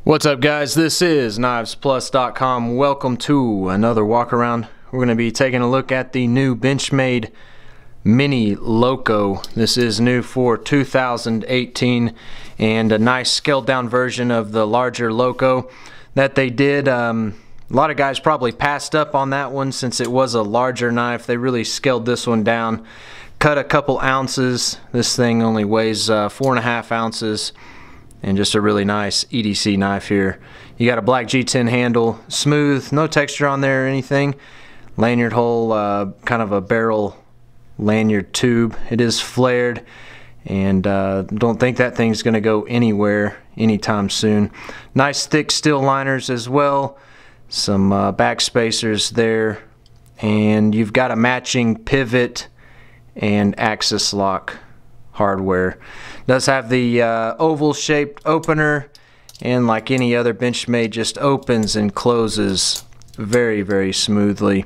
What's up, guys? This is KnivesPlus.com. Welcome to another walk around. We're going to be taking a look at the new Benchmade Mini Loco. This is new for 2018 and a nice scaled down version of the larger Loco that they did. A lot of guys probably passed up on that one since it was a larger knife. They really scaled this one down, cut a couple ounces. This thing only weighs 4.5 ounces. And just a really nice EDC knife here. You got a black G10 handle, smooth, no texture on there or anything. Lanyard hole, kind of a barrel lanyard tube. It is flared, and don't think that thing's going to go anywhere anytime soon. Nice thick steel liners as well. Some back spacers there, and you've got a matching pivot and axis lock hardware. Does have the oval shaped opener, and like any other Benchmade, just opens and closes very smoothly.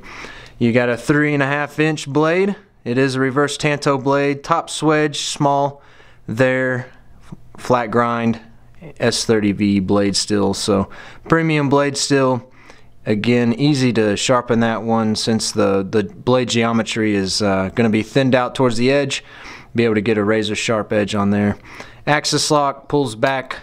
You got a 3.5 inch blade. It is a reverse Tanto blade, top swedge, small there, flat grind, S30V blade steel, so premium blade steel. Again, easy to sharpen that one since the blade geometry is going to be thinned out towards the edge. Be able to get a razor sharp edge on there. Axis lock pulls back,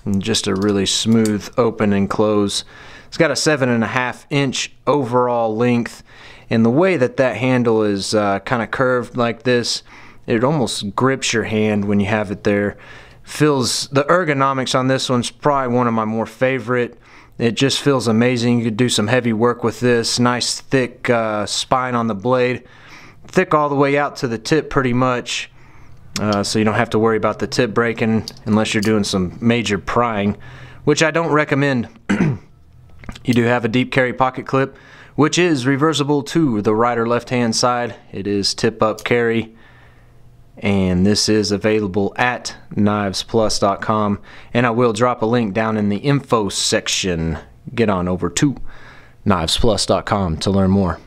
and just a really smooth open and close. It's got a 7.5 inch overall length, and the way that handle is kind of curved like this, it almost grips your hand when you have it there. The ergonomics on this one's probably one of my more favorite. It just feels amazing. You could do some heavy work with this. Nice thick spine on the blade. Thick all the way out to the tip pretty much, so you don't have to worry about the tip breaking unless you're doing some major prying, which I don't recommend. You do have a deep carry pocket clip, which is reversible to the right or left hand side. It is tip up carry, and this is available at KnivesPlus.com, and I will drop a link down in the info section. Get on over to KnivesPlus.com to learn more.